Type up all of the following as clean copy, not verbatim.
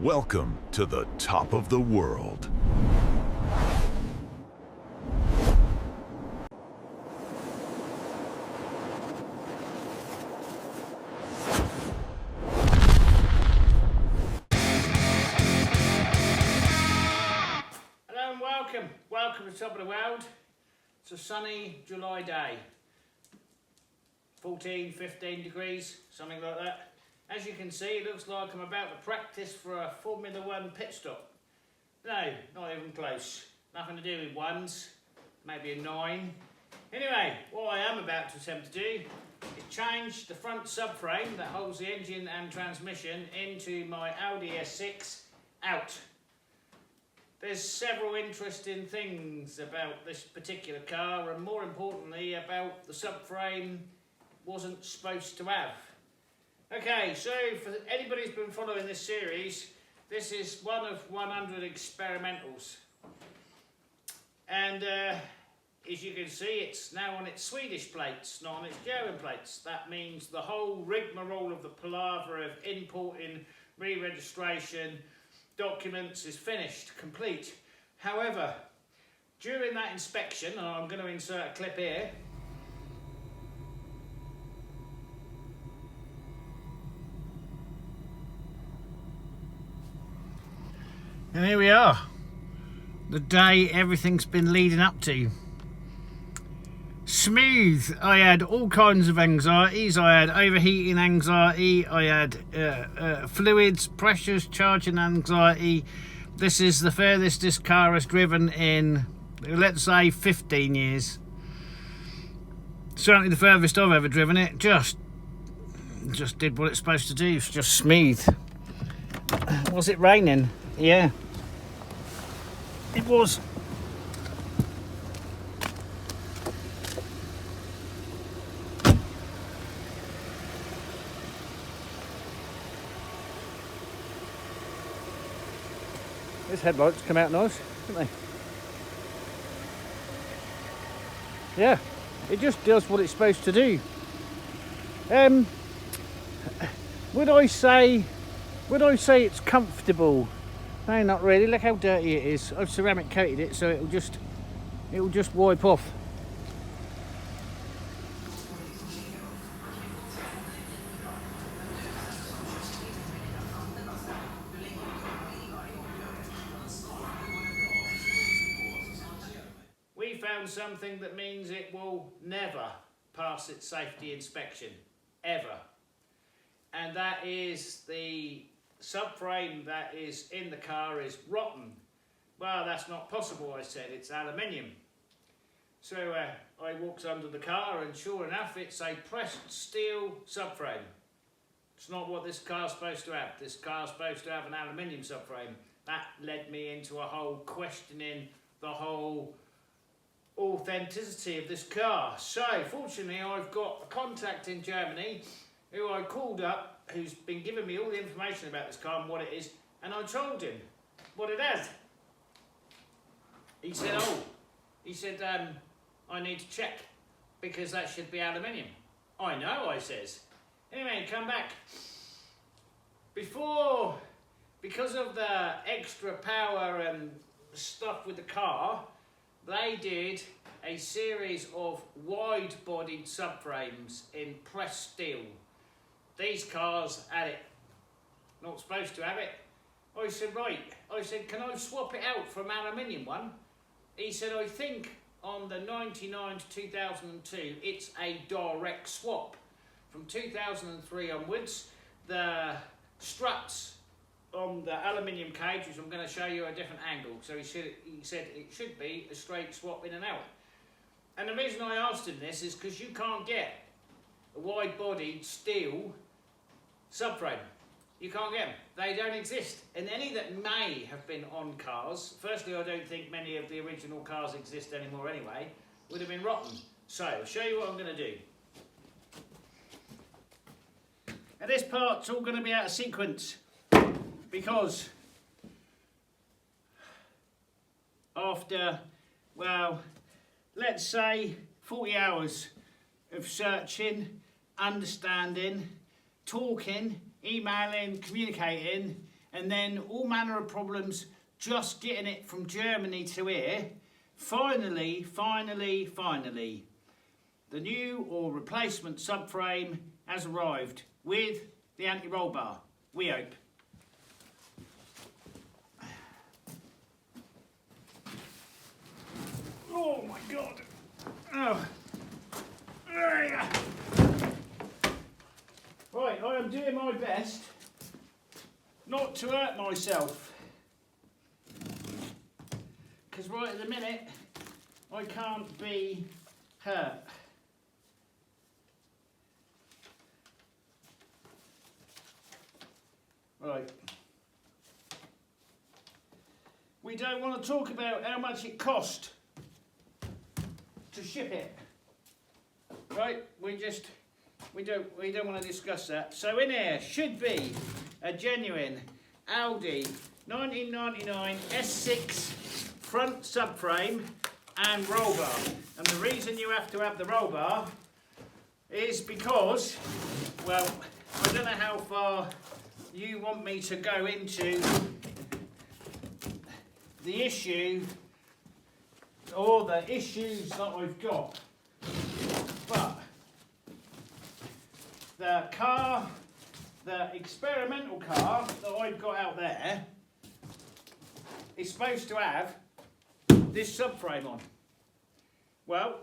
Welcome to the top of the world. Hello and welcome. Welcome to the top of the world. It's a sunny July day. 14, 15 degrees, something like that. As you can see, it looks like I'm about to practice for a Formula One pit stop. No, not even close. Nothing to do with ones, maybe a 9. Anyway, what I am about to attempt to do is change the front subframe that holds the engine and transmission into my Audi S6 out. There's several interesting things about this particular car, and more importantly about the subframe wasn't supposed to have. Okay, so for anybody who's been following this series, this is one of 100 experimentals. And as you can see, it's now on its Swedish plates, not on its German plates. That means the whole rigmarole of the palaver of importing, re-registration, documents is finished, complete. However, during that inspection, and I'm going to insert a clip here, and here we are, the day everything's been leading up to. Smooth. I had all kinds of anxieties. I had overheating anxiety, I had fluids, pressures, charging anxiety. This is the furthest this car has driven in, let's say, 15 years. Certainly the furthest I've ever driven it. Just did what it's supposed to do. It's just smooth. Was it raining? Yeah. It was. These headlights come out nice, don't they? Yeah, it just does what it's supposed to do. Would I say it's comfortable? No, not really. Look how dirty it is. I've ceramic coated it, so it'll just wipe off. We found something that means it will never pass its safety inspection, ever. And that is the subframe that is in the car is rotten. Well, that's not possible, I said. It's aluminium. So I walked under the car, and sure enough, it's a pressed steel subframe. It's not what this car's supposed to have. This car's supposed to have an aluminium subframe. That led me into a whole questioning the whole authenticity of this car. So fortunately, I've got a contact in Germany who I called up, who's been giving me all the information about this car and what it is, and I told him what it has. He said, I need to check, because that should be aluminium. I know, I says. Anyway, come back. Because of the extra power and stuff with the car, they did a series of wide-bodied subframes in pressed steel. These cars had it. Not supposed to have it. I said, right. I said, can I swap it out for an aluminium one? He said, I think on the 99 to 2002, it's a direct swap. From 2003 onwards, the struts on the aluminium cage, which I'm going to show you a different angle. So he said it should be a straight swap in and out. And the reason I asked him this is because you can't get a wide-bodied steel subframe. You can't get them. They don't exist. And any that may have been on cars, firstly, I don't think many of the original cars exist anymore anyway, would have been rotten. So, I'll show you what I'm going to do. Now this part's all going to be out of sequence, because after, well, let's say 40 hours of searching, understanding, talking, emailing, communicating, and then all manner of problems just getting it from Germany to here. Finally, the new or replacement subframe has arrived with the anti-roll bar, we hope. Oh my God. Oh. Right, I am doing my best not to hurt myself. Because right at the minute, I can't be hurt. Right. We don't want to talk about how much it cost to ship it. Right? We don't want to discuss that. So in here should be a genuine Audi 1999 S6 front subframe and roll bar. And the reason you have to have the roll bar is because, well, I don't know how far you want me to go into the issue or the issues that I've got, but the car, the experimental car that I've got out there is supposed to have this subframe on. Well,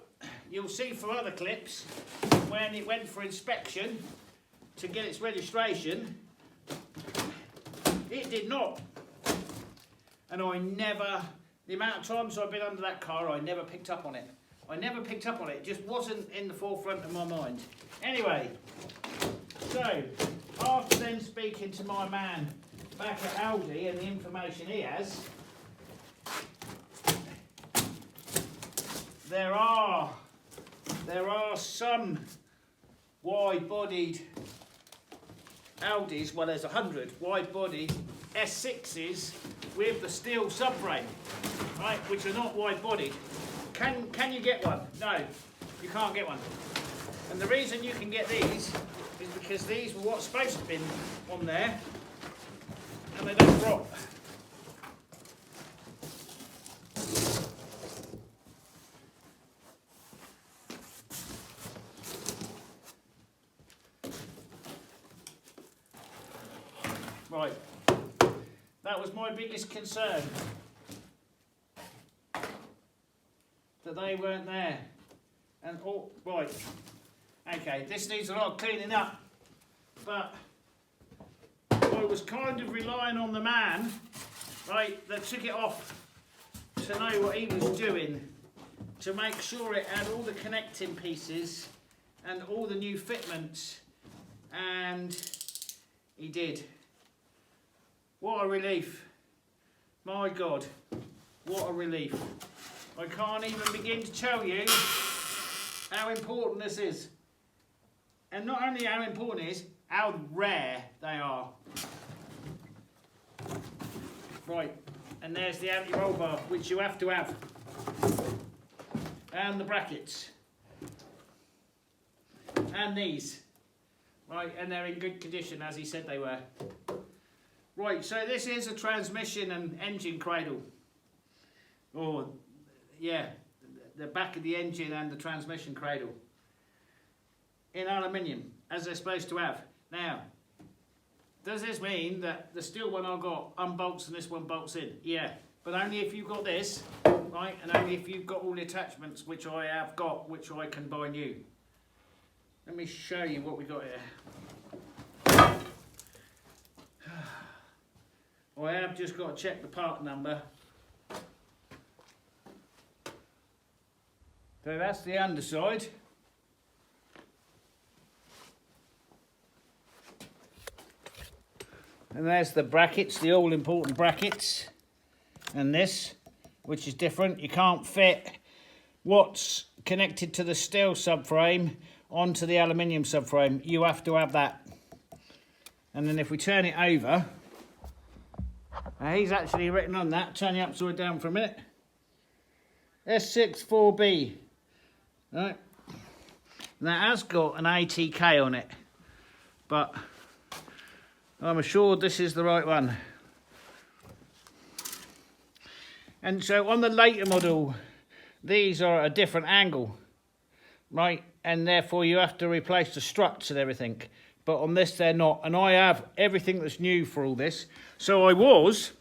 you'll see from other clips when it went for inspection to get its registration, it did not. And I never, the amount of times I've been under that car, I never picked up on it. It just wasn't in the forefront of my mind. Anyway, so after then speaking to my man back at Audi and the information he has, there are some wide-bodied Audis, well there's 100 wide-bodied S6s with the steel subframe, right, which are not wide-bodied. Can you get one? No, you can't get one. And the reason you can get these is because these were what's supposed to have been on there, and they don't rot. Right, that was my biggest concern, that they weren't there. And oh, right, okay, this needs a lot of cleaning up, but I was kind of relying on the man, right, that took it off to know what he was doing, to make sure it had all the connecting pieces and all the new fitments, and he did. What a relief. My God, what a relief. I can't even begin to tell you how important this is. And not only how important it is, how rare they are. Right, and there's the anti-roll bar, which you have to have. And the brackets. And these. Right, and they're in good condition, as he said they were. Right, so this is a transmission and engine cradle. Or, yeah, the back of the engine and the transmission cradle. In aluminium, as they're supposed to have. Now, does this mean that the steel one I've got unbolts and this one bolts in? Yeah, but only if you've got this, right, and only if you've got all the attachments, which I have got, which I can buy new. Let me show you what we got here. I have just got to check the part number. So that's the underside. And there's the brackets, the all-important brackets. And this, which is different. You can't fit what's connected to the steel subframe onto the aluminium subframe. You have to have that. And then if we turn it over, he's actually written on that, turn it upside down for a minute. S6 4B. Right. And that has got an ATK on it. But I'm assured this is the right one. And so on the later model, these are at a different angle, right? And therefore you have to replace the struts and everything. But on this they're not. And I have everything that's new for all this. So I was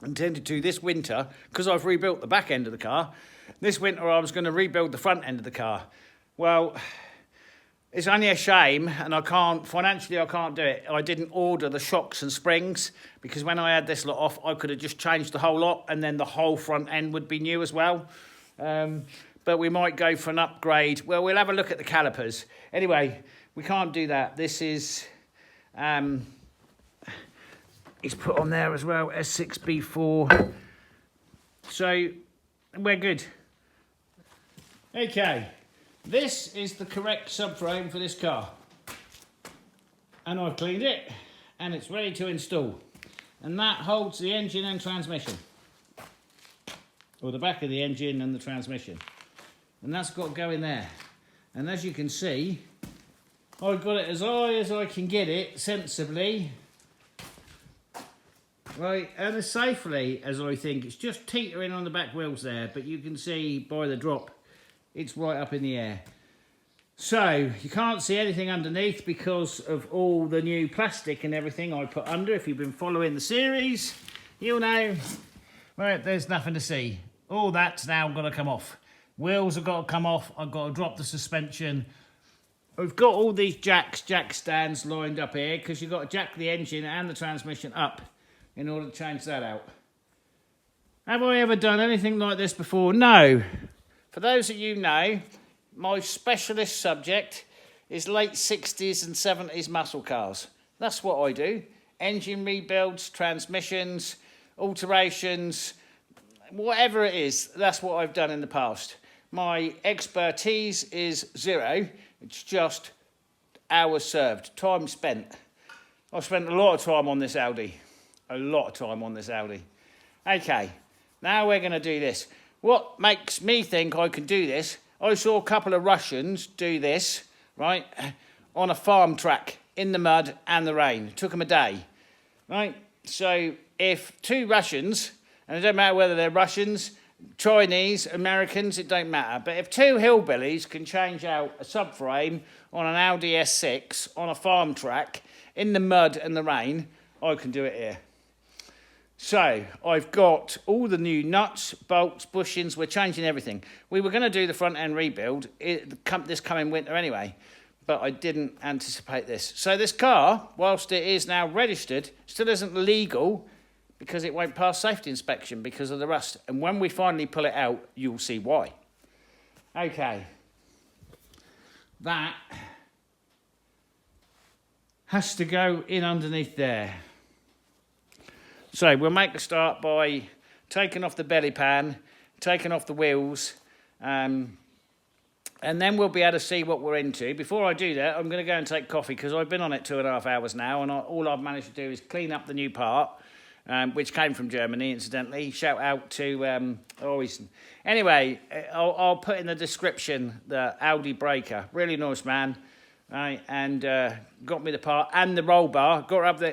intended to this winter, because I've rebuilt the back end of the car, this winter I was going to rebuild the front end of the car. Well, it's only a shame, and financially I can't do it. I didn't order the shocks and springs, because when I had this lot off, I could have just changed the whole lot, and then the whole front end would be new as well. But we might go for an upgrade. Well, we'll have a look at the calipers. Anyway, we can't do that. This is, it's put on there as well, S6B4. So, we're good. Okay. This is the correct subframe for this car, and I've cleaned it and it's ready to install, and that holds the engine and transmission, or the back of the engine and the transmission, and that's got to go in there. And as you can see, I've got it as high as I can get it sensibly, right, and as safely as I think. It's just teetering on the back wheels there, but you can see by the drop it's right up in the air. So you can't see anything underneath because of all the new plastic and everything I put under. If you've been following the series, you'll know, right, there's nothing to see. All that's now got to come off. Wheels have got to come off. I've got to drop the suspension. I've got all these jack stands lined up here, because you've got to jack the engine and the transmission up in order to change that out. Have I ever done anything like this before? No. For those of you who know, my specialist subject is late 60s and 70s muscle cars. That's what I do. Engine rebuilds, transmissions, alterations, whatever it is, that's what I've done in the past. My expertise is zero. It's just hours served, time spent. I've spent a lot of time on this Audi. A lot of time on this Audi. Okay, now we're going to do this. What makes me think I can do this, I saw a couple of Russians do this, right, on a farm track in the mud and the rain. It took them a day, right? So if two Russians, and it don't matter whether they're Russians, Chinese, Americans, it don't matter, but if two hillbillies can change out a subframe on an Audi S6 on a farm track in the mud and the rain, I can do it here. So, I've got all the new nuts, bolts, bushings, we're changing everything. We were going to do the front end rebuild this coming winter anyway, but I didn't anticipate this. So this car, whilst it is now registered, still isn't legal because it won't pass safety inspection because of the rust. And when we finally pull it out, you'll see why. Okay. That has to go in underneath there. So we'll make a start by taking off the belly pan, taking off the wheels, and then we'll be able to see what we're into. Before I do that, I'm going to go and take coffee, because I've been on it 2.5 hours now, and all I've managed to do is clean up the new part, which came from Germany, incidentally. Shout out to Anyway, I'll put in the description the Audi breaker. Really nice man. Right, and got me the part and the roll bar.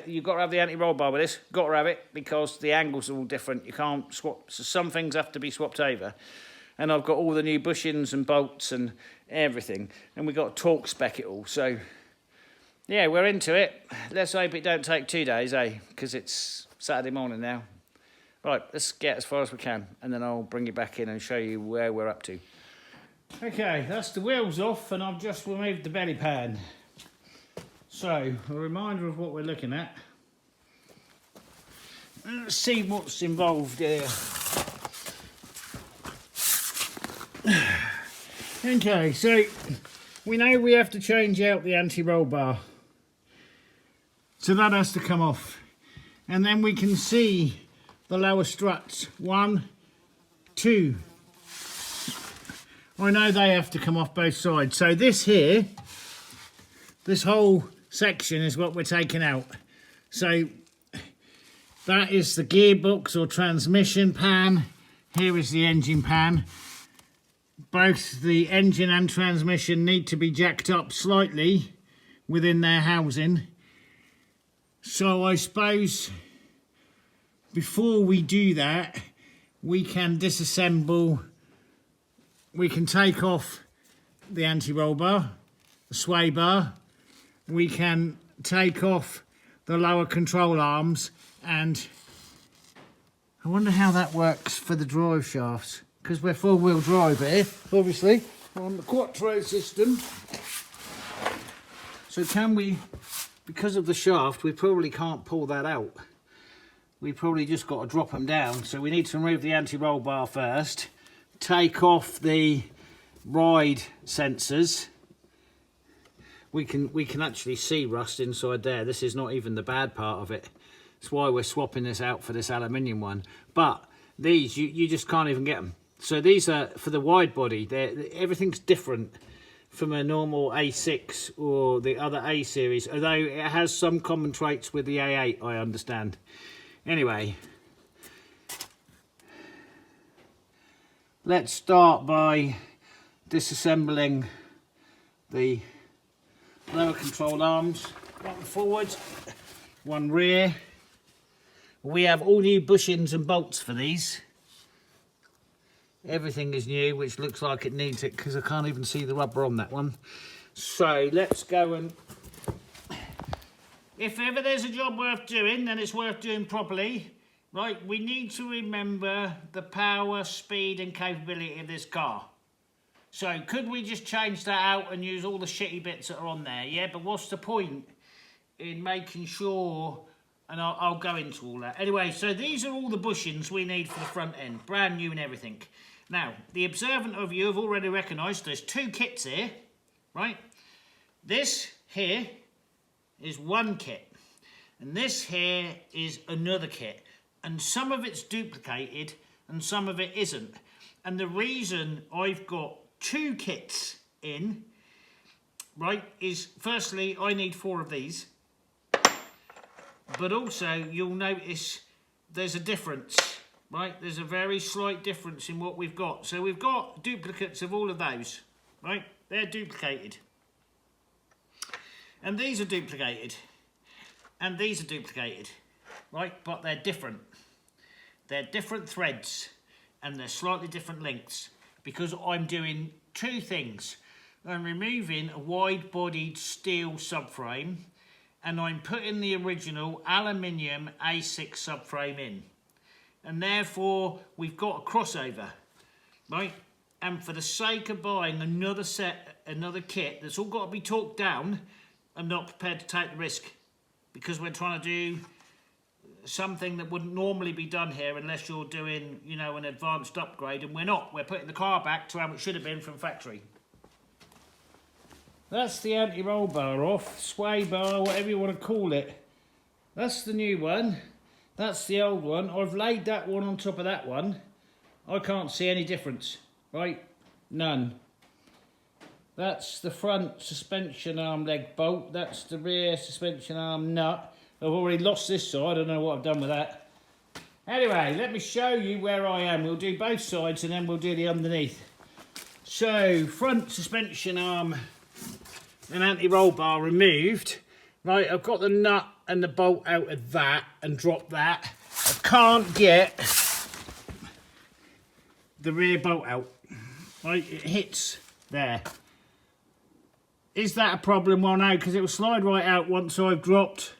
You've got to have the anti-roll bar with this. Got to have it, because the angles are all different. You can't swap. So some things have to be swapped over. And I've got all the new bushings and bolts and everything. And we've got to torque spec it all. So yeah, we're into it. Let's hope it don't take 2 days, because it's Saturday morning now. Right, let's get as far as we can, and then I'll bring you back in and show you where we're up to. Okay, that's the wheels off, and I've just removed the belly pan. So, a reminder of what we're looking at. Let's see what's involved here. Okay, so we know we have to change out the anti-roll bar. So that has to come off. And then we can see the lower struts. 1, 2. I know they have to come off both sides. So this here, this whole section is what we're taking out. So that is the gearbox or transmission pan. Here is the engine pan. Both the engine and transmission need to be jacked up slightly within their housing. So I suppose before we do that, we can disassemble, we can take off the anti-roll bar, the sway bar, we can take off the lower control arms, and I wonder how that works for the drive shafts, because we're four-wheel drive here, obviously, on the Quattro system. So can we, because of the shaft, we probably can't pull that out. We probably just got to drop them down. So we need to remove the anti-roll bar first, take off the ride sensors. We can actually see rust inside there. This is not even the bad part of it. That's why we're swapping this out for this aluminium one. But these, you just can't even get them. So these are for the wide body. Everything's different from a normal A6 or the other A series, although it has some common traits with the A8, I understand. Anyway, let's start by disassembling the lower control arms. One forward, one rear. We have all new bushings and bolts for these. Everything is new, which looks like it needs it because I can't even see the rubber on that one. So let's go and... If ever there's a job worth doing, then it's worth doing properly. Right, we need to remember the power, speed and capability of this car. So could we just change that out and use all the shitty bits that are on there? Yeah, but what's the point in making sure... And I'll go into all that. Anyway, so these are all the bushings we need for the front end. Brand new and everything. Now, the observant of you have already recognised there's two kits here, right? This here is one kit. And this here is another kit. And some of it's duplicated and some of it isn't. And the reason I've got two kits in, right, is firstly, I need 4 of these. But also, you'll notice there's a difference, right? There's a very slight difference in what we've got. So we've got duplicates of all of those, right? They're duplicated. And these are duplicated. And these are duplicated, right? But they're different. They're different threads. And they're slightly different lengths. Because I'm doing 2 things. I'm removing a wide-bodied steel subframe. And I'm putting the original aluminium A6 subframe in. And therefore, we've got a crossover, right? And for the sake of buying another kit that's all got to be talked down, I'm not prepared to take the risk. Because we're trying to do something that wouldn't normally be done here unless you're doing, you know, an advanced upgrade. And we're not. We're putting the car back to how it should have been from factory. That's the anti-roll bar off, sway bar, whatever you want to call it. That's the new one. That's the old one. I've laid that one on top of that one. I can't see any difference, right? None. That's the front suspension arm leg bolt. That's the rear suspension arm nut. I've already lost this side. I don't know what I've done with that. Anyway, let me show you where I am. We'll do both sides and then we'll do the underneath. So, front suspension arm and anti-roll bar removed. Right, I've got the nut and the bolt out of that and dropped that. I can't get the rear bolt out. Right, it hits there. Is that a problem? Well, no, because it will slide right out once I've dropped.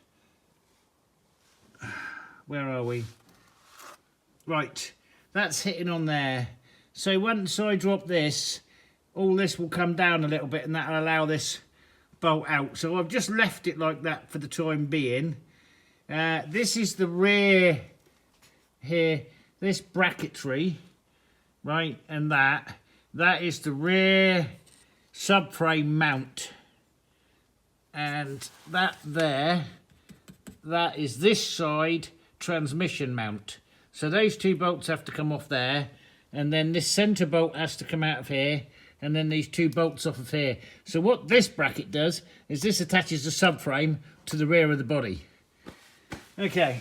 Where are we? Right, that's hitting on there. So once I drop this, all this will come down a little bit and that'll allow this bolt out. So I've just left it like that for the time being. This is the rear here, this bracketry, right, and that is the rear subframe mount, and that there, that is this side transmission mount. So those 2 bolts have to come off there, and then this centre bolt has to come out of here, and then these 2 bolts off of here. So what this bracket does is this attaches the subframe to the rear of the body. Okay.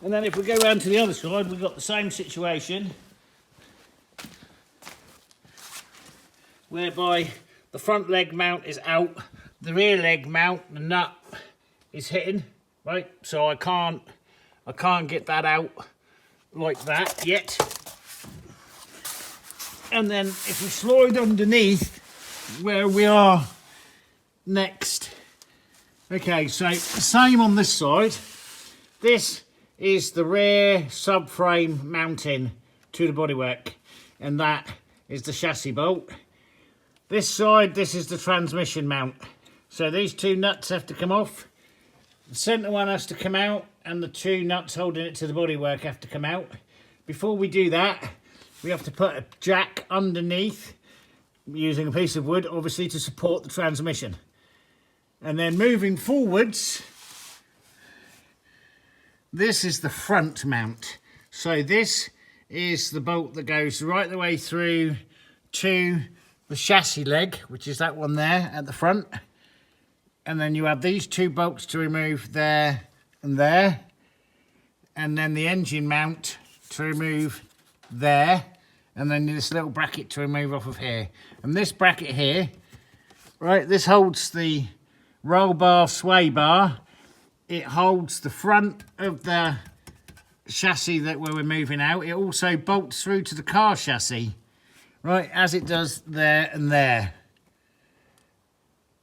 And then if we go round to the other side, we've got the same situation, whereby the front leg mount is out, the rear leg mount, the nut is hitting, right? So I can't I can't get that out like that yet. And then if we slide underneath where we are next. Okay, so same on this side. This is the rear subframe mounting to the bodywork, and that is the chassis bolt. This side, this is the transmission mount. So these two nuts have to come off. The centre one has to come out, and the two nuts holding it to the bodywork have to come out. Before we do that, we have to put a jack underneath using a piece of wood, obviously, to support the transmission. And then moving forwards, this is the front mount. So this is the bolt that goes right the way through to the chassis leg, which is that one there at the front. And then you have these two bolts to remove there and there. And then the engine mount to remove there. And then this little bracket to remove off of here. And this bracket here, right, this holds the roll bar, sway bar. It holds the front of the chassis that we're moving out. It also bolts through to the car chassis, right, as it does there and there.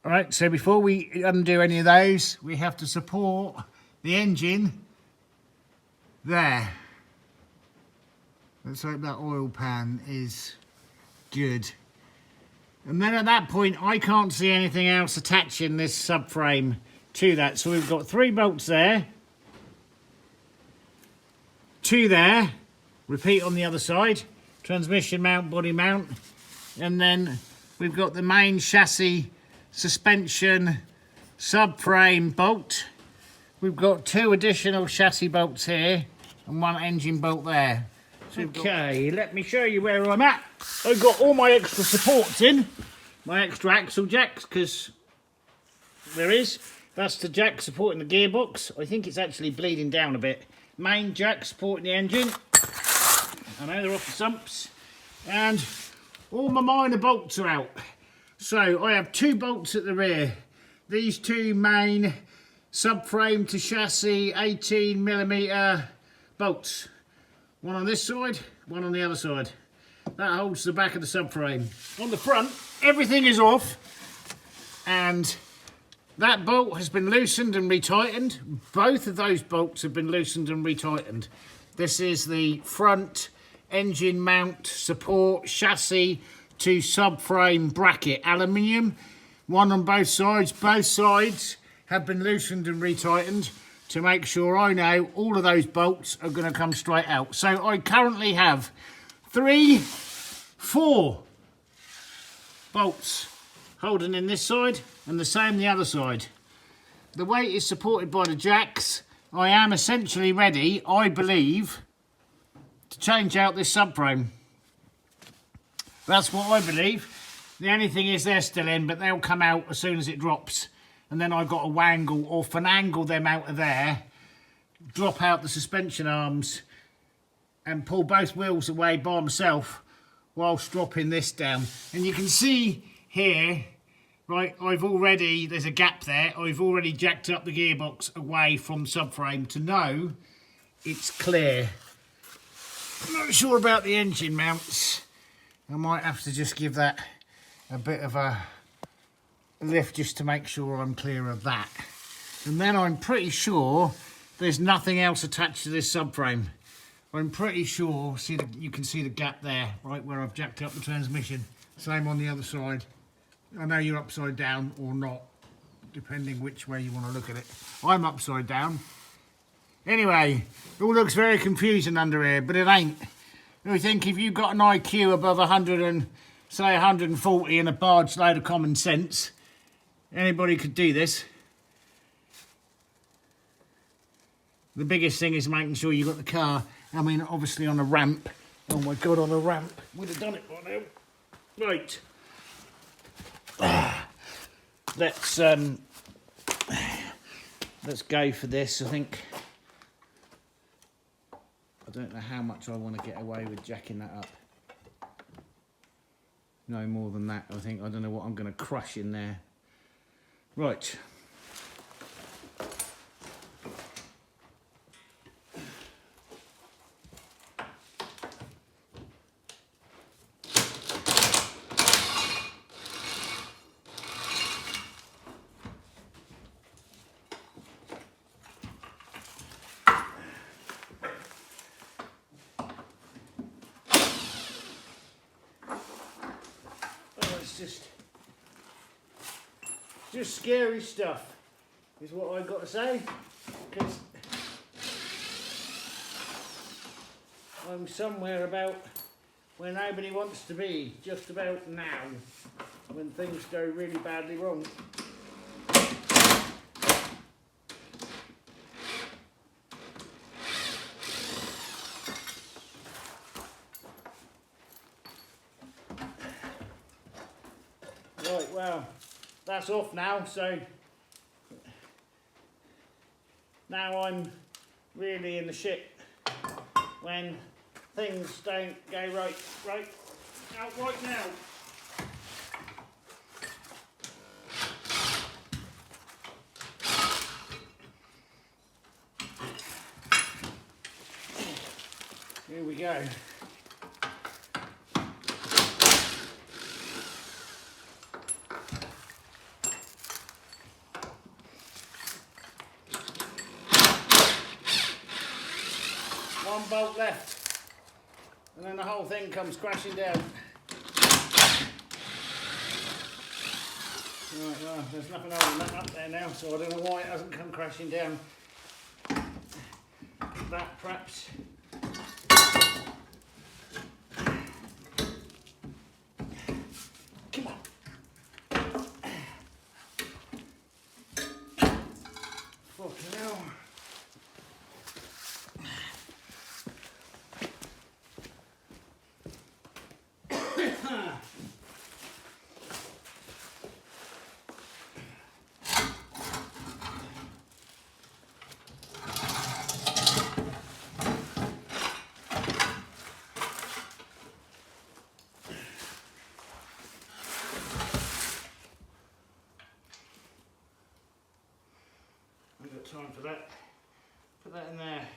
All right, so before we undo any of those, we have to support the engine there. Let's hope that oil pan is good. And then at that point, I can't see anything else attaching this subframe to that. So we've got 3 bolts there, 2 there, repeat on the other side, transmission mount, body mount, and then we've got the main chassis suspension subframe bolt. We've got 2 additional chassis bolts here and 1 engine bolt there. Okay, let me show you where I'm at. I've got all my extra supports in, my extra axle jacks, because there is. That's the jack supporting the gearbox. I think it's actually bleeding down a bit. Main jack supporting the engine. I know they're off the sumps. And all my minor bolts are out. So I have 2 bolts at the rear. These 2 main subframe to chassis 18mm bolts. One on this side, one on the other side. That holds the back of the subframe. On the front, everything is off, and that bolt has been loosened and retightened. Both of those bolts have been loosened and retightened. This is the front engine mount support chassis to subframe bracket, aluminium. One on both sides. Both sides have been loosened and retightened to make sure I know all of those bolts are going to come straight out. So I currently have 4 bolts holding in this side and the same the other side. The weight is supported by the jacks. I am essentially ready, I believe, to change out this subframe. That's what I believe. The only thing is they're still in, but they'll come out as soon as it drops. And then I've got to wangle or finagle them out of there, drop out the suspension arms and pull both wheels away by myself whilst dropping this down. And you can see here, right, there's a gap there. I've already jacked up the gearbox away from subframe to know it's clear. I'm not sure about the engine mounts. I might have to just give that a bit of a lift just to make sure I'm clear of that. And then I'm pretty sure there's nothing else attached to this subframe. I'm pretty sure, you can see the gap there, right where I've jacked up the transmission. Same on the other side. I know you're upside down or not, depending which way you want to look at it. I'm upside down. Anyway, it all looks very confusing under here, but it ain't. I think if you've got an IQ above 100 and say 140 and a barge load of common sense, anybody could do this. The biggest thing is making sure you've got the car, I mean, obviously on a ramp. Oh my God, on a ramp. Would have done it by now. Right. Let's go for this, I think. I don't know how much I want to get away with jacking that up. No more than that, I think. I don't know what I'm going to crush in there. Right. just scary stuff, is what I've got to say, because I'm somewhere about where nobody wants to be, just about now, when things go really badly wrong. Right, well, that's off now, so now I'm really in the shit when things don't go right now. Here we go. One bolt left, and then the whole thing comes crashing down. Right, well, there's nothing holding that up there now, so I don't know why it hasn't come crashing down. That perhaps. Come on. Fucking hell. Time for that. Put that in there.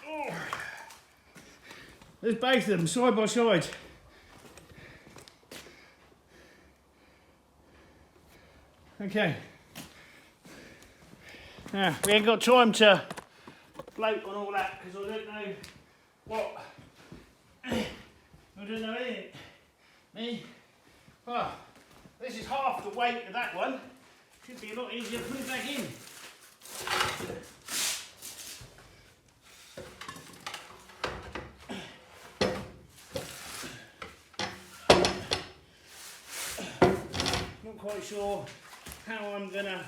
Oh. There's both of them side by side. Okay. Now, we ain't got time to float on all that because I don't know what. I don't know anything. Me? Oh, this is half the weight of that one. Should be a lot easier to put it back in. Not quite sure how I'm gonna.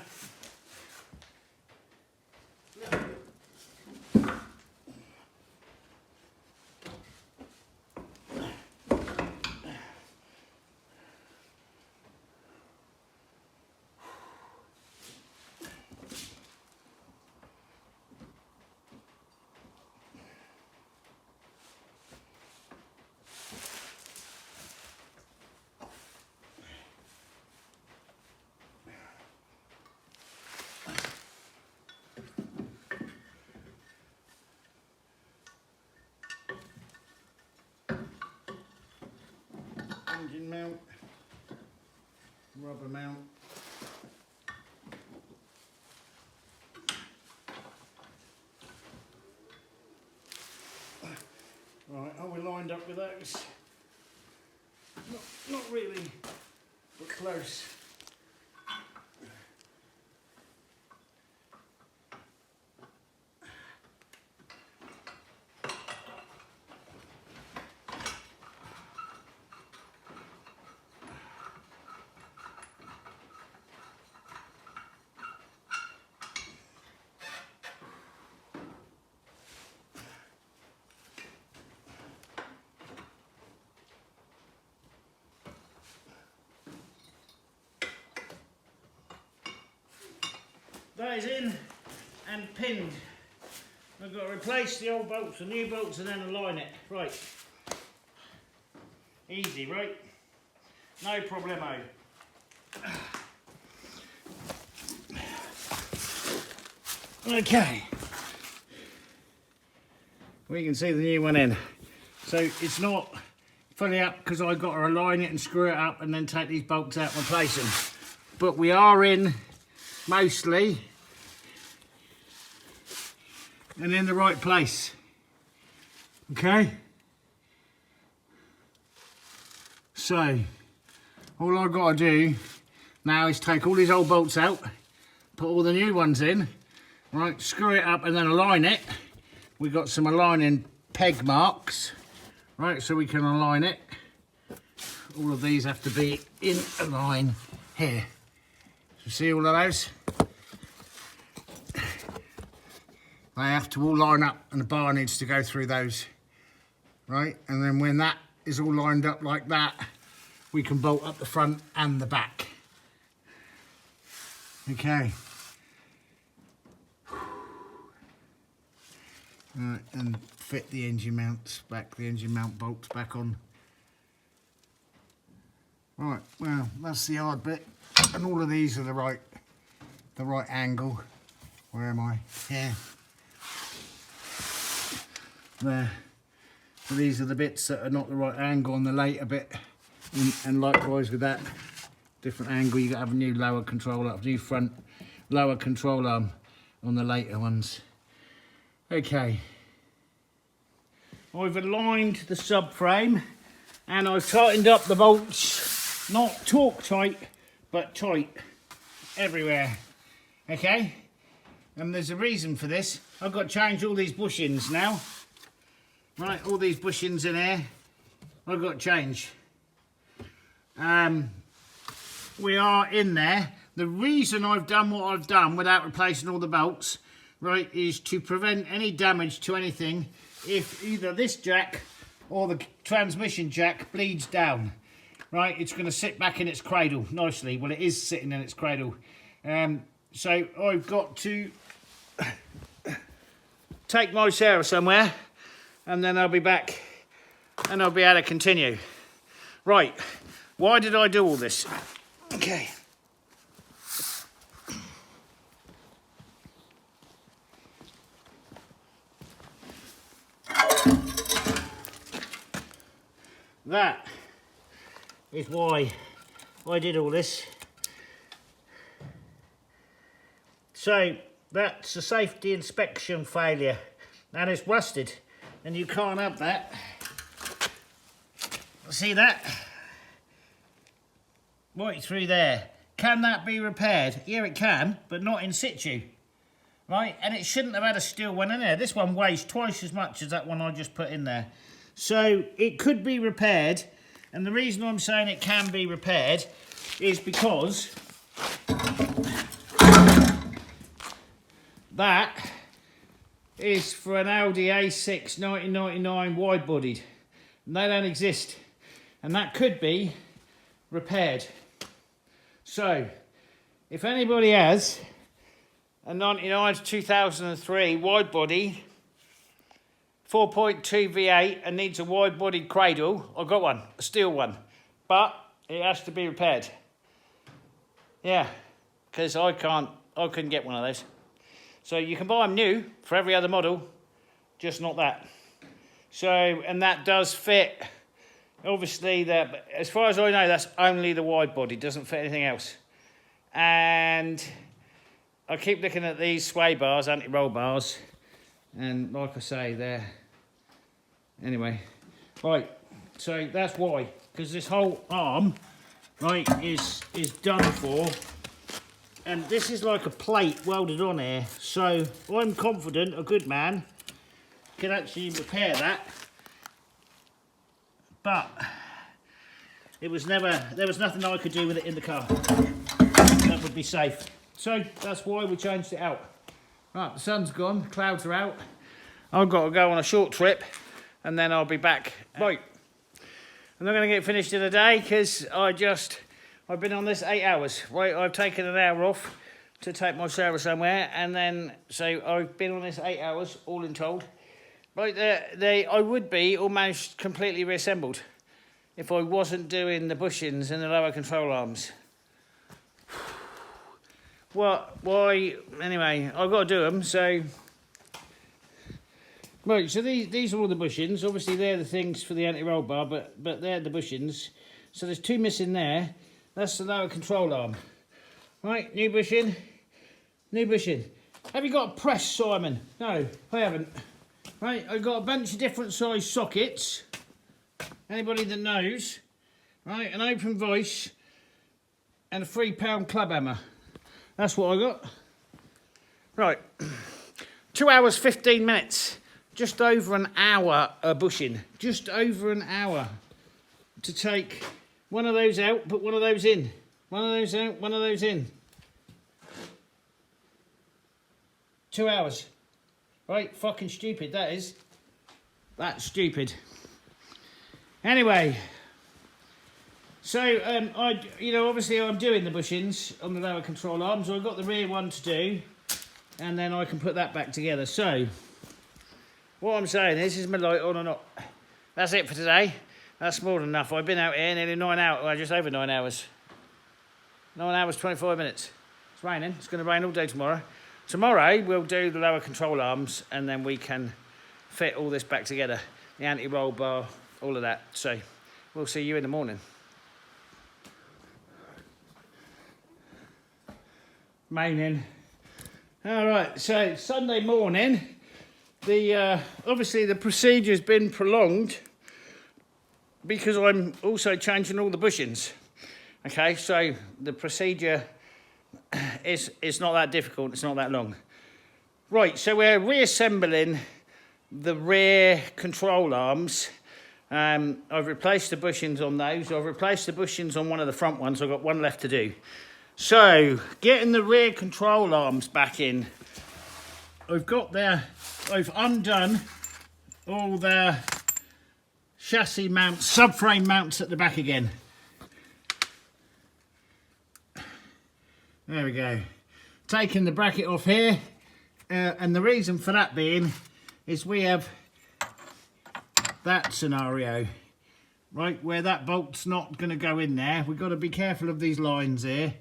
Engine mount, rubber mount. Right, are we lined up with those? Not really, but close. That is in and pinned. I've got to replace the old bolts with new bolts and then align it. Right. Easy, right? No problemo. Okay. We can see the new one in. So it's not fully up because I've got to align it and screw it up and then take these bolts out and replace them. But we are in mostly. and in the right place. Okay? So, all I've got to do now is take all these old bolts out, put all the new ones in, right, screw it up and then align it. We've got some aligning peg marks, right, so we can align it. All of these have to be in a line here. So see all of those? They have to all line up and the bar needs to go through those, right? And then when that is all lined up like that, we can bolt up the front and the back. Okay. Right, and fit the engine mounts back, the engine mount bolts back on. Right, well, that's the hard bit. And all of these are the right angle. Where am I? Here. There. So these are the bits that are not the right angle on the later bit. And likewise with that different angle, you got to have a new lower control arm, new front lower control arm on the later ones. Okay. I've aligned the subframe and I've tightened up the bolts, not torque tight, but tight everywhere. Okay? And there's a reason for this. I've got to change all these bushings now. Right, all these bushings in here, I've got to change. We are in there. The reason I've done what I've done without replacing all the bolts, right, is to prevent any damage to anything if either this jack or the transmission jack bleeds down. Right, it's going to sit back in its cradle nicely. Well, it is sitting in its cradle. So I've got to take my Sarah somewhere and then I'll be back and I'll be able to continue. Right, why did I do all this? Okay. That is why I did all this. So that's a safety inspection failure and it's rusted and you can't have that. See that? Right through there. Can that be repaired? Yeah, it can, but not in situ. Right, and it shouldn't have had a steel one in there. This one weighs twice as much as that one I just put in there. So it could be repaired, and the reason I'm saying it can be repaired is because that is for an Audi A6 1999 wide-bodied, and they don't exist, and that could be repaired. So if anybody has a 99 to 2003 wide body 4.2 V8 and needs a wide bodied cradle, I've got one, a steel one, but it has to be repaired. Yeah, because I couldn't get one of those. So you can buy them new for every other model, just not that. So, and that does fit, obviously, that, as far as I know, that's only the wide body, doesn't fit anything else. And I keep looking at these sway bars, anti-roll bars, and like I say, they're, anyway, right, so that's why, because this whole arm, right, is done for, and this is like a plate welded on here, so I'm confident a good man can actually repair that, but it was never, there was nothing I could do with it in the car that would be safe. So that's why we changed it out. Right, the sun's gone, the clouds are out. I've got to go on a short trip and then I'll be back. Right, I'm not going to get finished in a day because I've been on this 8 hours. Right, I've taken an hour off to take my Sarah somewhere, and then, so I've been on this 8 hours, all in told. Right, I would be almost completely reassembled if I wasn't doing the bushings and the lower control arms. What? Why? Anyway, I've got to do them, so... Right, so these are all the bushings. Obviously, they're the things for the anti-roll bar, but they're the bushings. So there's two missing there. That's the lower control arm. Right, new bushing, new bushing. Have you got a press, Simon? No, I haven't. Right, I've got a bunch of different size sockets. Anybody that knows. Right, an open vice and a £3 club hammer. That's what I got. Right, 2 hours 15 minutes. Just over an hour a bushing. Just over an hour to take one of those out, put one of those in. One of those out, one of those in. 2 hours. Right, fucking stupid that is. That's stupid. Anyway, so obviously I'm doing the bushings on the lower control arms. I've got the rear one to do, and then I can put that back together. So, what I'm saying is my light on or not? That's it for today. That's more than enough. I've been out here nearly 9 hours, well, just over 9 hours. 9 hours, 25 minutes. It's raining. It's going to rain all day tomorrow. Tomorrow we'll do the lower control arms, and then we can fit all this back together. The anti-roll bar, all of that. So we'll see you in the morning. Raining. All right, so Sunday morning. Obviously the procedure's been prolonged because I'm also changing all the bushings. Okay, so the procedure it's not that difficult, it's not that long. Right, so we're reassembling the rear control arms. I've replaced the bushings on those. I've replaced the bushings on one of the front ones. I've got one left to do. So, getting the rear control arms back in. I've undone all the chassis mounts, subframe mounts at the back again. There we go. Taking the bracket off here, and the reason for that being is we have that scenario, right, where that bolt's not going to go in there. We've got to be careful of these lines here.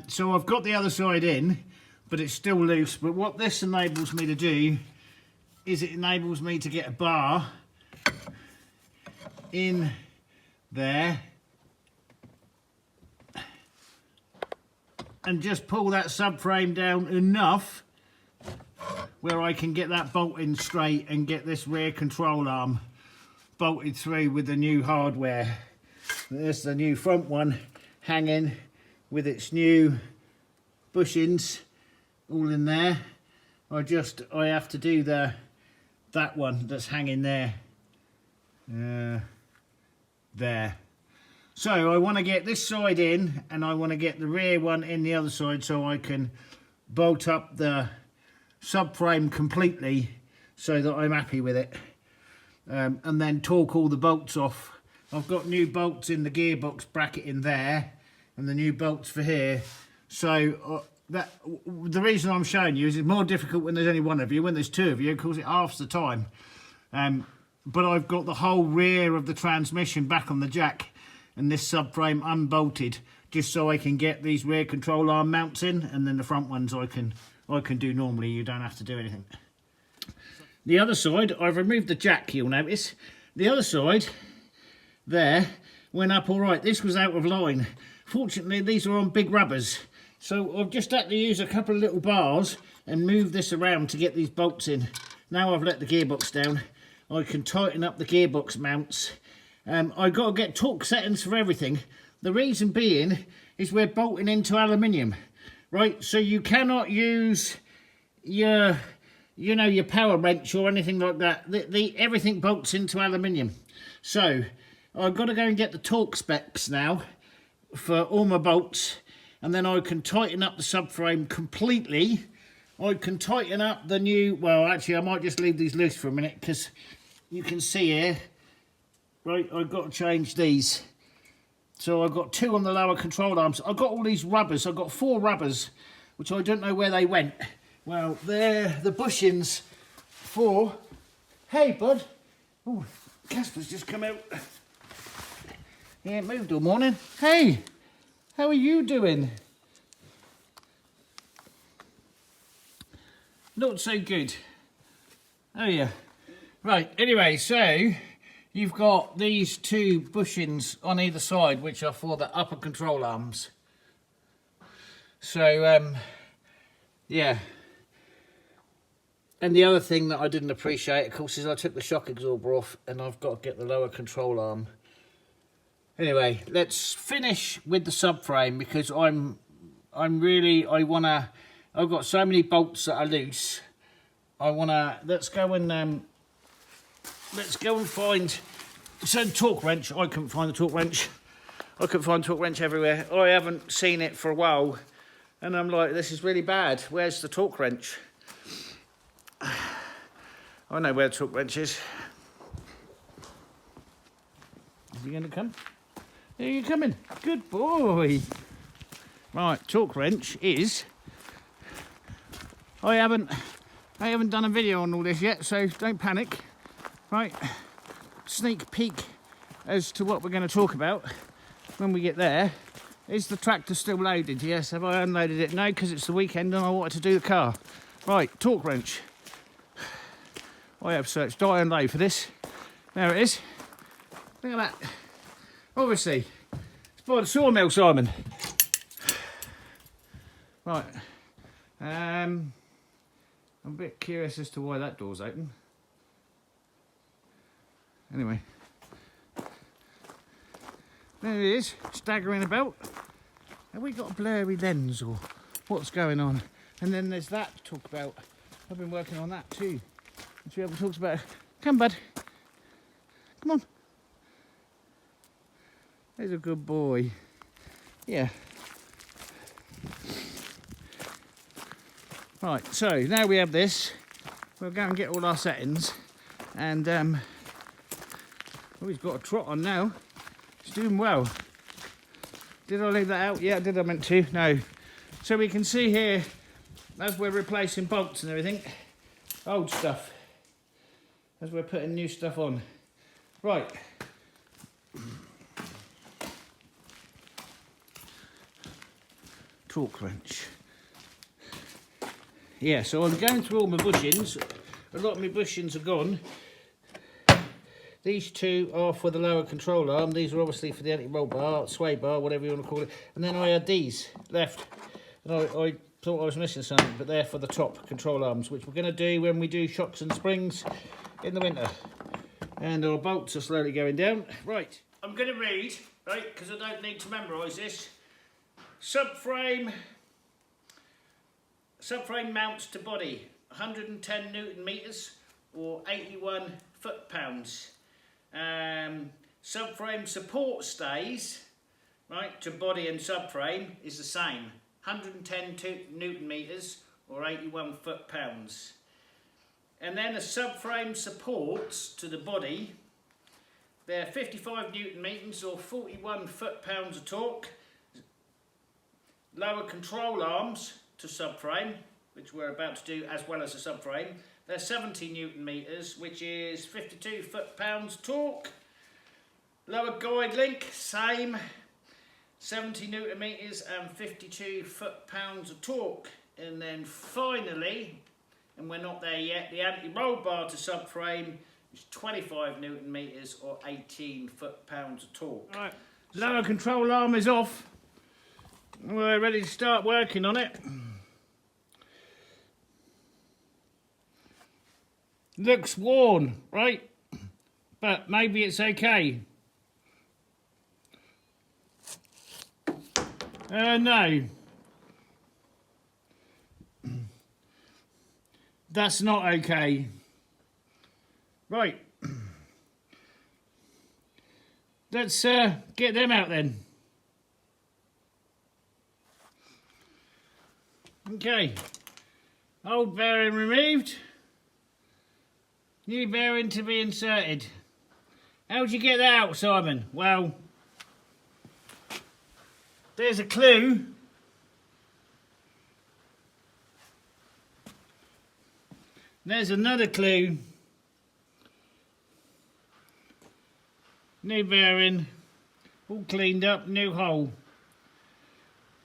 So I've got the other side in, but it's still loose. But what this enables me to do is it enables me to get a bar in there and just pull that subframe down enough where I can get that bolt in straight and get this rear control arm bolted through with the new hardware. There's the new front one hanging with its new bushings all in there. I have to do that one that's hanging there. There. So I want to get this side in, and I want to get the rear one in the other side so I can bolt up the subframe completely so that I'm happy with it. And then torque all the bolts off. I've got new bolts in the gearbox bracket in there, and the new bolts for here. So the reason I'm showing you is it's more difficult when there's only one of you. When there's two of you, of course, it halves the time. But I've got the whole rear of the transmission back on the jack and this subframe unbolted, just so I can get these rear control arm mounts in, and then the front ones I can do normally. You don't have to do anything. The other side, I've removed the jack, you'll notice. The other side there went up all right. This was out of line. Fortunately, these are on big rubbers, so I've just had to use a couple of little bars and move this around to get these bolts in. Now I've let the gearbox down, I can tighten up the gearbox mounts. I've got to get torque settings for everything. The reason being is we're bolting into aluminium, right? So you cannot use your power wrench or anything like that. Everything bolts into aluminium. So I've got to go and get the torque specs now for all my bolts, and then I can tighten up the subframe completely. I can tighten up the new, well, actually I might just leave these loose for a minute, because you can see here, right, I've got to change these. So I've got two on the lower control arms. I've got all these rubbers. I've got 4 rubbers, which I don't know where they went. Well, they're the bushings for... Hey, bud. Oh, Casper's just come out. He ain't moved all morning. Hey, how are you doing? Not so good. Oh, yeah. Right, anyway, so... You've got these 2 bushings on either side, which are for the upper control arms. So, yeah, And the other thing that I didn't appreciate, of course, is I took the shock absorber off and I've got to get the lower control arm. Anyway, let's finish with the subframe because I've got so many bolts that are loose. Let's go and find some torque wrench. I couldn't find the torque wrench. I couldn't find torque wrench everywhere. I haven't seen it for a while. And I'm like, this is really bad. Where's the torque wrench? I know where the torque wrench is. Is he going to come? Are you coming? Good boy. Right, torque wrench is... I haven't done a video on all this yet, so don't panic. Right, sneak peek as to what we're going to talk about when we get there. Is the tractor still loaded? Yes. Have I unloaded it? No, because it's the weekend and I wanted to do the car. Right, torque wrench. I have searched high and low for this. There it is. Look at that. Obviously, it's by the sawmill, Simon. Right. I'm a bit curious as to why that door's open. Anyway. There it is, staggering about. Have we got a blurry lens or what's going on? And then there's that to talk about. I've been working on that too. Which we haven't talked about. Come, bud. Come on. There's a good boy. Yeah. Right, so now we have this. We'll go and get all our settings. And, oh, he's got a trot on now. He's doing well. Did I leave that out? Yeah, did I meant to? No. So we can see here, as we're replacing bolts and everything, old stuff, as we're putting new stuff on. Right. Torque wrench. Yeah, so I'm going through all my bushings. A lot of my bushings are gone. These two are for the lower control arm. These are obviously for the anti-roll bar, sway bar, whatever you want to call it. And then I had these left. And I thought I was missing something, but they're for the top control arms, which we're going to do when we do shocks and springs in the winter. And our bolts are slowly going down. Right, I'm going to read, right, because I don't need to memorise this. Subframe mounts to body, 110 Newton meters or 81 foot-pounds. Subframe support stays, right, to body and subframe is the same, 110 Newton meters or 81 foot-pounds. And then the subframe supports to the body, they're 55 Newton meters or 41 foot-pounds of torque. Lower control arms to subframe, which we're about to do as well as the subframe, they're 70 Newton meters, which is 52 foot-pounds torque. Lower guide link, same, 70 Newton meters and 52 foot-pounds of torque. And then finally, and we're not there yet, the anti-roll bar to subframe is 25 Newton meters or 18 foot-pounds of torque. Right. Lower control arm is off. We're ready to start working on it. Looks worn, right? But maybe it's okay. No. That's not okay. Right. Let's get them out then. Okay. Old bearing removed. New bearing to be inserted. How'd you get that out, Simon? Well, there's a clue. There's another clue. New bearing, all cleaned up, new hole.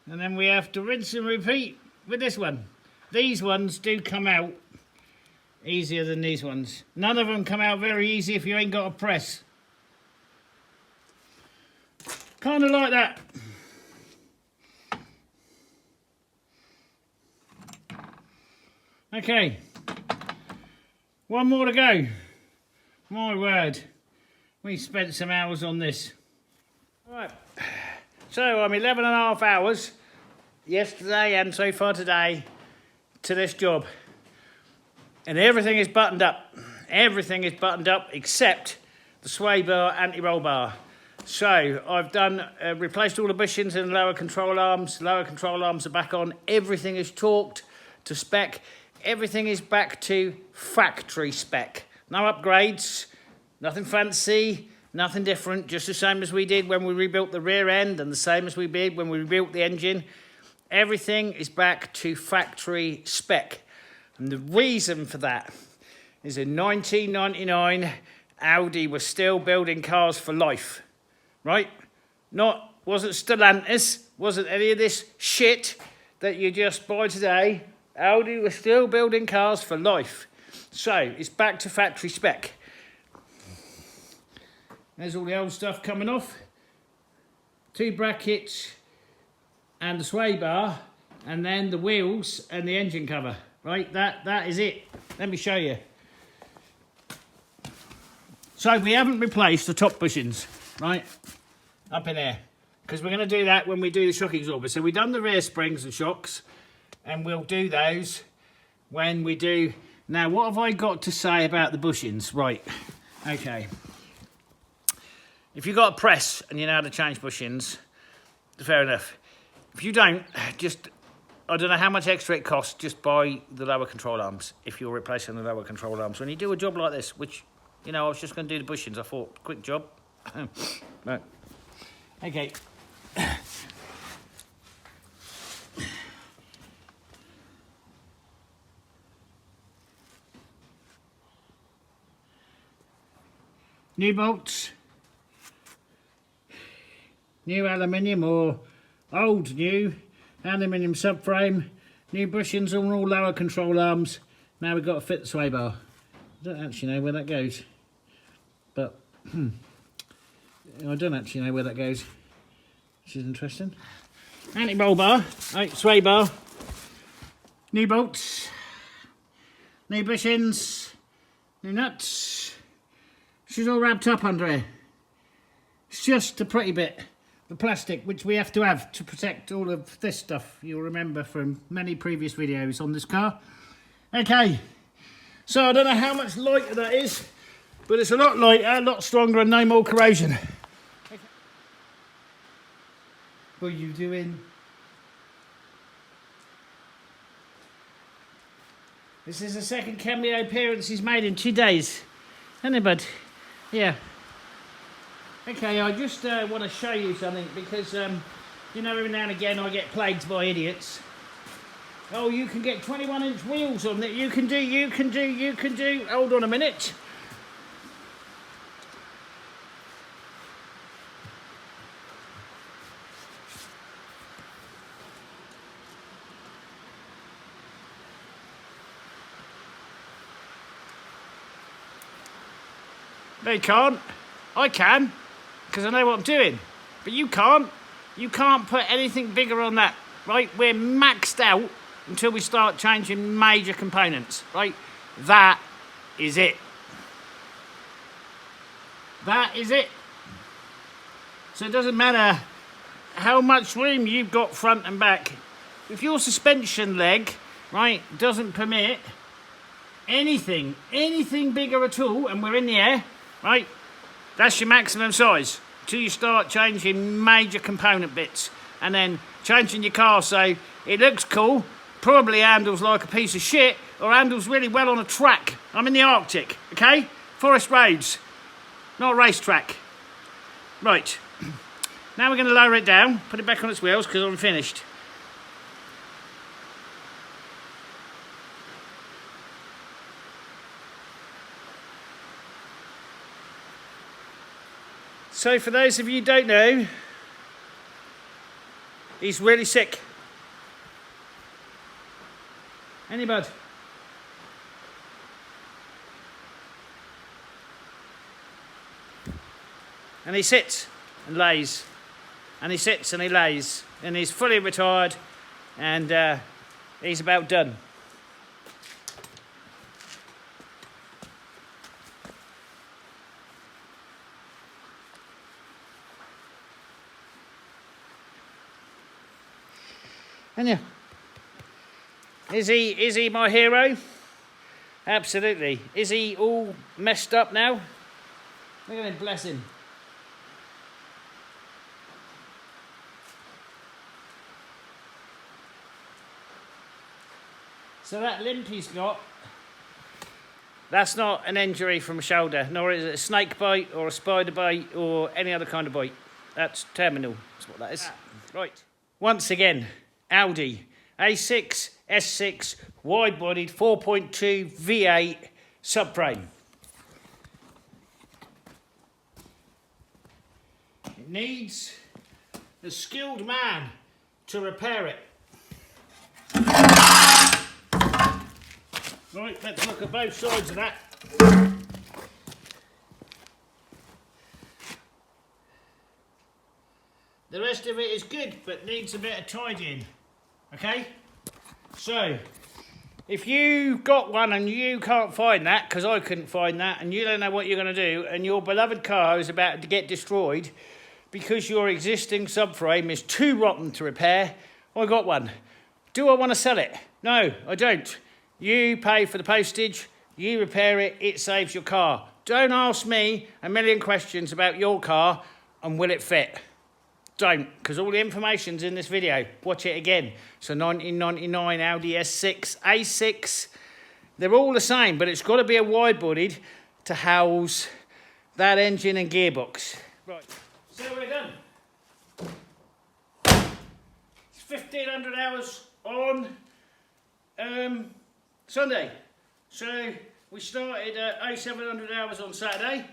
And then we have to rinse and repeat with this one. These ones do come out easier than these ones. None of them come out very easy if you ain't got a press. Kind of like that. Okay. One more to go. My word. We spent some hours on this. Right. So I'm 11.5 hours yesterday and so far today to this job. And everything is buttoned up. Everything is buttoned up except the sway bar, anti-roll bar. So I've done, replaced all the bushings and lower control arms. Lower control arms are back on. Everything is torqued to spec. Everything is back to factory spec. No upgrades, nothing fancy, nothing different. Just the same as we did when we rebuilt the rear end and the same as we did when we rebuilt the engine. Everything is back to factory spec. And the reason for that is in 1999, Audi was still building cars for life, right? Wasn't Stellantis, wasn't any of this shit that you just buy today. Audi was still building cars for life. So it's back to factory spec. There's all the old stuff coming off. 2 brackets and the sway bar, and then the wheels and the engine cover. Right, that is it. Let me show you. So we haven't replaced the top bushings, right, up in there, because we're going to do that when we do the shock absorber. So we've done the rear springs and shocks, and we'll do those when we do. Now, what have I got to say about the bushings? Right, okay. If you've got a press and you know how to change bushings, fair enough. If you don't, just, I don't know how much extra it costs, just buy the lower control arms if you're replacing the lower control arms. When you do a job like this, which, you know, I was just going to do the bushings, I thought, quick job. Right. Okay. New bolts. New aluminium or old new aluminium subframe. New bushings on all lower control arms. Now we've got to fit the sway bar. I don't actually know where that goes, but I don't actually know where that goes, which is interesting. Anti-roll bar, right, sway bar, new bolts, new bushings, new nuts. She's all wrapped up under here. It's just a pretty bit, the plastic, which we have to protect all of this stuff. You'll remember from many previous videos on this car. Okay. So I don't know how much lighter that is, but it's a lot lighter, a lot stronger, and no more corrosion. Okay. What are you doing? This is the second cameo appearance he's made in 2 days. Hasn't it, bud? Yeah. Okay, I just want to show you something because, you know, every now and again I get plagued by idiots. Oh, you can get 21-inch wheels on it. You can do. Hold on a minute. They can't. I can, because I know what I'm doing. But you can't. You can't put anything bigger on that, right? We're maxed out until we start changing major components, right? That is it. That is it. So it doesn't matter how much room you've got front and back. If your suspension leg, right, doesn't permit anything bigger at all, and we're in the air, right, that's your maximum size until you start changing major component bits and then changing your car so it looks cool, probably handles like a piece of shit, or handles really well on a track. I'm in the Arctic, okay? Forest roads, not a racetrack. Right, now we're going to lower it down, put it back on its wheels because I'm finished. So for those of you who don't know, he's really sick. Anybody? And he sits and lays, and he sits and he lays, and he's fully retired, and he's about done. And yeah. Is he my hero? Absolutely. Is he all messed up now? Look at him, bless him. So that limp he's got, that's not an injury from a shoulder, nor is it a snake bite or a spider bite or any other kind of bite. That's terminal, that's what that is. Right. Once again, Audi A6, S6, wide-bodied 4.2 V8 subframe. It needs a skilled man to repair it. Right, let's look at both sides of that. The rest of it is good, but needs a bit of tidying. Okay? So, if you got one and you can't find that, because I couldn't find that, and you don't know what you're going to do, and your beloved car is about to get destroyed because your existing subframe is too rotten to repair, I got one. Do I want to sell it? No, I don't. You pay for the postage, you repair it, it saves your car. Don't ask me a million questions about your car and will it fit. Don't, because all the information's in this video. Watch it again. So 1999 Audi S6, A6, they're all the same, but it's got to be a wide-bodied to house that engine and gearbox. Right, so we're done. It's 1,500 hours on Sunday. So we started at 0700 hours on Saturday,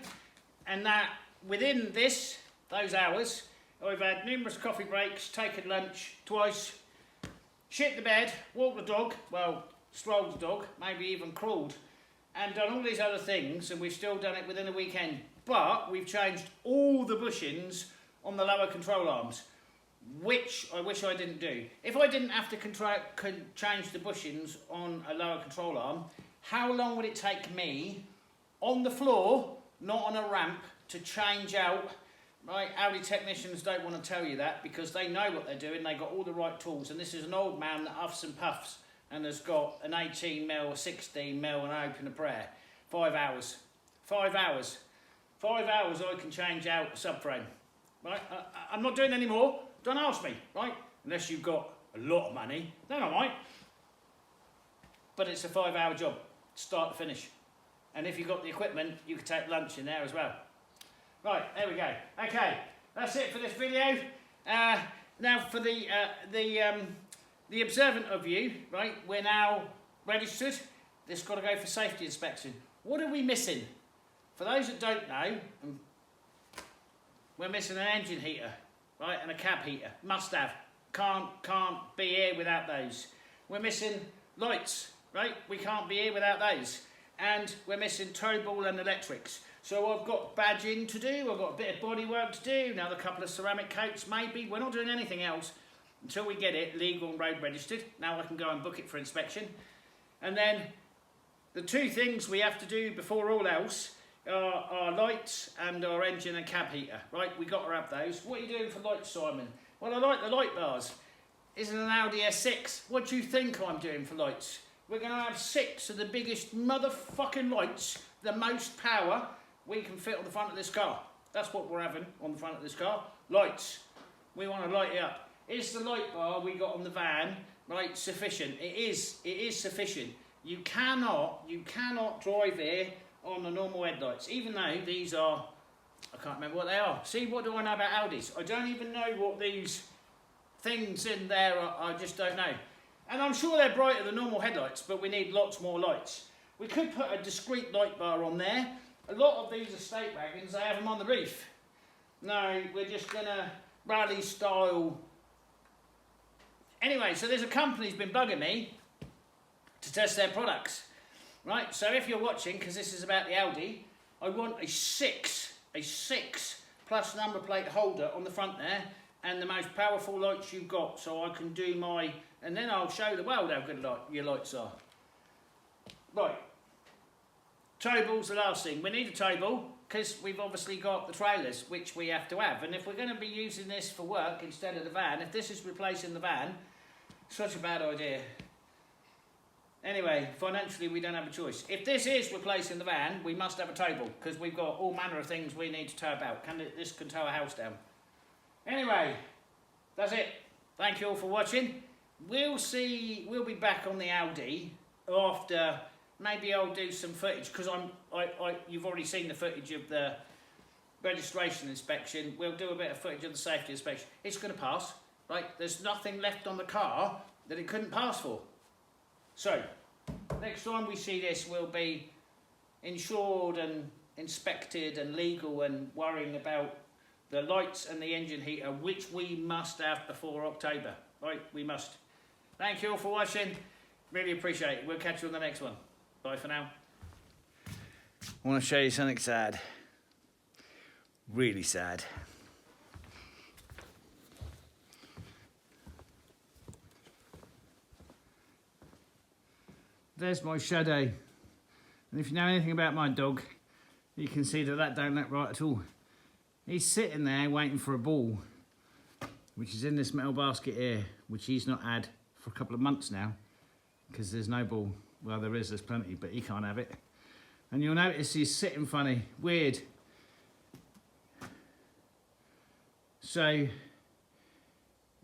and that within those hours, I've had numerous coffee breaks, taken lunch twice, shit the bed, walked the dog, well, strolled the dog, maybe even crawled, and done all these other things, and we've still done it within a weekend. But we've changed all the bushings on the lower control arms, which I wish I didn't do. If I didn't have to change the bushings on a lower control arm, how long would it take me on the floor, not on a ramp, to change out? Right, Audi technicians don't want to tell you that because they know what they're doing. They've got all the right tools, and this is an old man that huffs and puffs and has got an 18mm, a 16mm, and an open a prayer. 5 hours. 5 hours. 5 hours I can change out a subframe. Right, I'm not doing any more. Don't ask me, right? Unless you've got a lot of money, then I might. But it's a 5-hour job, start to finish. And if you've got the equipment, you can take lunch in there as well. Right, there we go. Okay, that's it for this video. Now for the observant of you, right? We're now registered. This has got to go for safety inspection. What are we missing? For those that don't know, we're missing an engine heater, right, and a cab heater. Must have. Can't be here without those. We're missing lights, right? We can't be here without those. And we're missing tow ball and electrics. So I've got badging to do, I've got a bit of body work to do, another couple of ceramic coats maybe. We're not doing anything else until we get it legal and road registered. Now I can go and book it for inspection. And then the two things we have to do before all else are our lights and our engine and cab heater, right? We got to have those. What are you doing for lights, Simon? Well, I like the light bars. Isn't an Audi S6? What do you think I'm doing for lights? We're going to have 6 of the biggest motherfucking lights, the most power we can fit on the front of this car. That's what we're having on the front of this car. Lights. We want to light it up. Is the light bar we got on the van, right, sufficient? It is sufficient. You cannot drive here on the normal headlights, even though these are, I can't remember what they are. See, what do I know about Audis? I don't even know what these things in there are. I just don't know. And I'm sure they're brighter than normal headlights, but we need lots more lights. We could put a discrete light bar on there. A lot of these estate wagons, they have them on the roof. No, we're just going to rally style. Anyway, so there's a company who's been bugging me to test their products. Right, so if you're watching, because this is about the Audi, I want a 6 plus number plate holder on the front there, and the most powerful lights you've got, so I can do my, and then I'll show the world how good your lights are. Right. Tow ball's the last thing. We need a tow ball because we've obviously got the trailers, which we have to have. And if we're going to be using this for work instead of the van, if this is replacing the van, Such a bad idea. Anyway, financially we don't have a choice. If this is replacing the van, we must have a table, because we've got all manner of things we need to tow about. This can tow a house down. Anyway, that's it. Thank you all for watching. We'll be back on the Audi after. Maybe I'll do some footage, because you've already seen the footage of the registration inspection. We'll do a bit of footage of the safety inspection. It's going to pass, right? There's nothing left on the car that it couldn't pass for. So, next time we see this, we'll be insured and inspected and legal and worrying about the lights and the engine heater, which we must have before October. Right, we must. Thank you all for watching. Really appreciate it. We'll catch you on the next one. Bye for now. I want to show you something sad. Really sad. There's my shadow. And if you know anything about my dog, you can see that that don't look right at all. He's sitting there waiting for a ball, which is in this metal basket here, which he's not had for a couple of months now, because there's no ball. Well, there's plenty, but he can't have it. And you'll notice he's sitting funny, weird. So,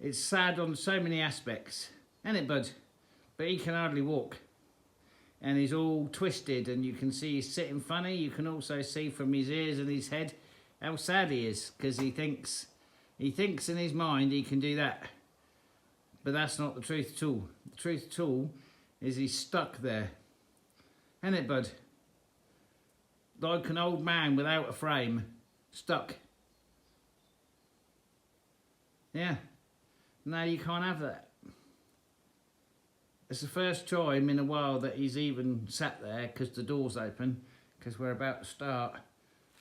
it's sad on so many aspects, isn't it, bud? But he can hardly walk. And he's all twisted, and you can see he's sitting funny. You can also see from his ears and his head how sad he is, because he thinks in his mind he can do that. But that's not the truth at all. The truth at all is he's stuck there. Isn't it, bud? Like an old man without a frame, stuck. Yeah. No, you can't have that. It's the first time in a while that he's even sat there, because the door's open, because we're about to start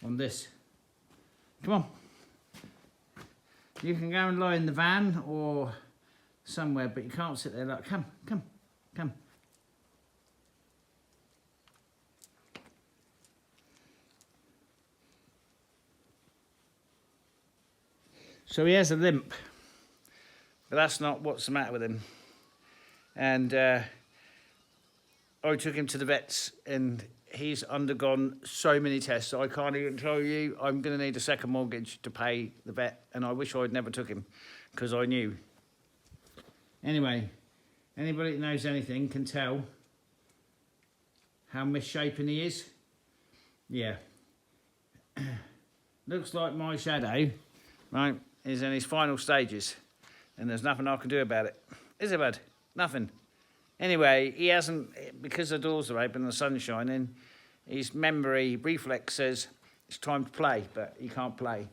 on this. Come on. You can go and lie in the van or somewhere, but you can't sit there like, come. So he has a limp, but that's not what's the matter with him. And I took him to the vets, and he's undergone so many tests, I can't even tell you. I'm going to need a second mortgage to pay the vet, and I wish I'd never took him, because I knew. Anyway, anybody that knows anything can tell how misshapen he is. Yeah. Looks like my shadow, right, is in his final stages, and there's nothing I can do about it. Is it, bud? Nothing. Anyway, he hasn't, because the doors are open and the sun's shining, his memory reflex says it's time to play, but he can't play.